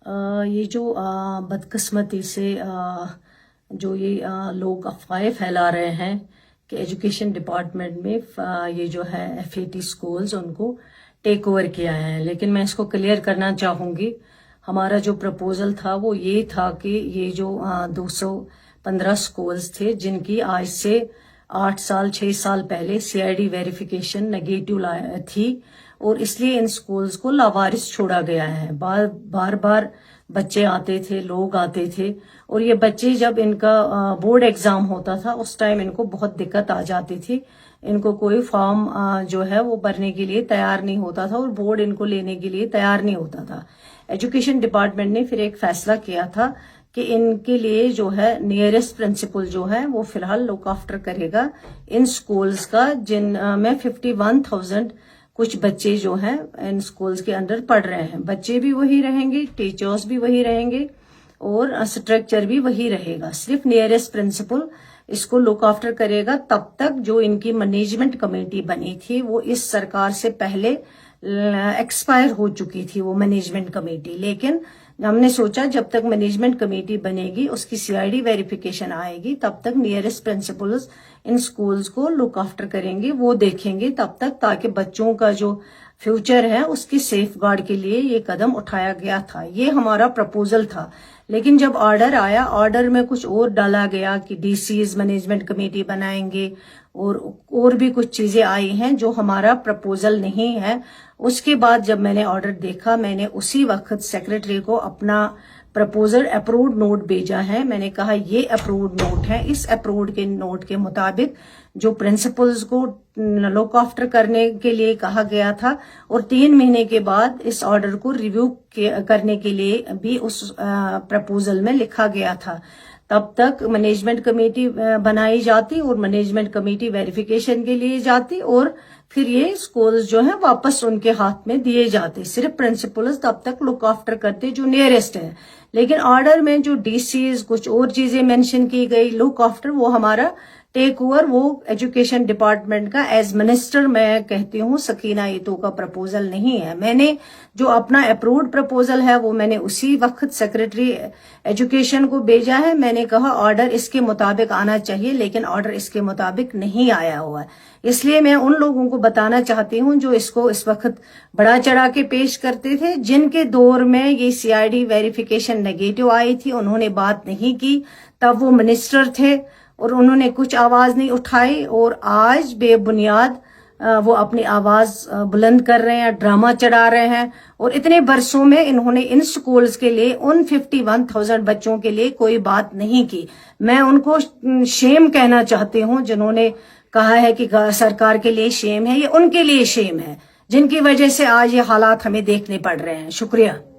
یہ جو بدقسمتی سے جو یہ لوگ افواہیں پھیلا رہے ہیں کہ ایجوکیشن ڈپارٹمنٹ میں یہ جو ہے FAT اسکولز ان کو ٹیک اوور کیا ہے، لیکن میں اس کو کلیئر کرنا چاہوں گی۔ ہمارا جو پرپوزل تھا وہ یہ تھا کہ یہ جو 215 اسکولز تھے جن کی آج سے 6 سال پہلے CID ویریفیکیشن نگیٹو تھی، اور اس لیے ان اسکولز کو لاوارث چھوڑا گیا ہے۔ بار بار بچے آتے تھے، لوگ آتے تھے، اور یہ بچے جب ان کا بورڈ ایگزام ہوتا تھا اس ٹائم ان کو بہت دقت آ جاتی تھی۔ ان کو کوئی فارم جو ہے وہ بھرنے کے لیے تیار نہیں ہوتا تھا، اور بورڈ ان کو لینے کے لیے تیار نہیں ہوتا تھا۔ ایجوکیشن ڈپارٹمنٹ نے پھر ایک فیصلہ کیا تھا کہ ان کے لیے جو ہے نیئرسٹ پرنسپل جو ہے وہ فی الحال لک آفٹر کرے گا ان اسکولز کا، جن میں 51,000 کچھ بچے جو ہیں ان اسکولز کے اندر پڑھ رہے ہیں۔ بچے بھی وہی رہیں گے، ٹیچرز بھی وہی رہیں گے، اور اسٹرکچر بھی وہی رہے گا۔ صرف نیئرسٹ پرنسپل اس کو لک آفٹر کرے گا تب تک جو ان کی مینجمنٹ کمیٹی بنی تھی وہ اس سرکار سے پہلے ایکسپائر ہو چکی تھی وہ مینجمنٹ کمیٹی، لیکن ہم نے سوچا جب تک مینجمنٹ کمیٹی بنے گی، اس کی CID ویریفیکیشن آئے گی، تب تک نیئرسٹ پرنسپلز ان سکولز کو لک آفٹر کریں گے، وہ دیکھیں گے تب تک، تاکہ بچوں کا جو فیوچر ہے اس کی سیف گارڈ کے لیے یہ قدم اٹھایا گیا تھا۔ یہ ہمارا پرپوزل تھا، لیکن جب آرڈر آیا، آرڈر میں کچھ اور ڈالا گیا کہ DCs مینجمنٹ کمیٹی بنائیں گے، اور بھی کچھ چیزیں آئی ہیں جو ہمارا پرپوزل نہیں ہے۔ اس کے بعد جب میں نے آرڈر دیکھا، میں نے اسی وقت سیکرٹری کو اپنا پرپوزل اپروڈ نوٹ بھیجا ہے۔ میں نے کہا یہ اپروڈ نوٹ ہے، اس اپروڈ کے نوٹ کے مطابق جو پرنسپلز کو لک آفٹر کرنے کے لیے کہا گیا تھا، اور 3 مہینے کے بعد اس آرڈر کو ریویو کرنے کے لیے بھی اس پرپوزل میں لکھا گیا تھا۔ تب تک مینجمنٹ کمیٹی بنائی جاتی اور مینجمنٹ کمیٹی ویریفیکیشن کے لیے جاتی، اور پھر یہ اسکولز جو ہیں واپس ان کے ہاتھ میں دیے جاتے۔ صرف پرنسپلز تب تک لک آفٹر کرتے جو نیئرسٹ ہے، لیکن آرڈر میں جو DCs کچھ اور چیزیں مینشن کی گئی، لک آفٹر، وہ ہمارا ٹیک اوور وہ ایجوکیشن ڈپارٹمنٹ کا ایز منسٹر میں کہتی ہوں سکینہ ایتو کا پرپوزل نہیں ہے۔ میں نے جو اپنا اپروڈ پرپوزل ہے وہ میں نے اسی وقت سیکرٹری ایجوکیشن کو بھیجا ہے۔ میں نے کہا آرڈر اس کے مطابق آنا چاہیے، لیکن آرڈر اس کے مطابق نہیں آیا ہوا ہے۔ اس لیے میں ان لوگوں کو بتانا چاہتی ہوں جو اس کو اس وقت بڑا چڑھا کے پیش کرتے تھے، جن کے دور میں یہ CID ویریفیکیشن نگیٹو آئی تھی، انہوں نے بات نہیں کی، تب وہ منسٹر تھے اور انہوں نے کچھ آواز نہیں اٹھائی، اور آج بے بنیاد وہ اپنی آواز بلند کر رہے ہیں، ڈرامہ چڑھا رہے ہیں، اور اتنے برسوں میں انہوں نے ان سکولز کے لیے، ان 51,000 بچوں کے لیے کوئی بات نہیں کی۔ میں ان کو شیم کہنا چاہتی ہوں جنہوں نے کہا ہے کہ سرکار کے لیے شیم ہے، یہ ان کے لیے شیم ہے جن کی وجہ سے آج یہ حالات ہمیں دیکھنے پڑ رہے ہیں۔ شکریہ۔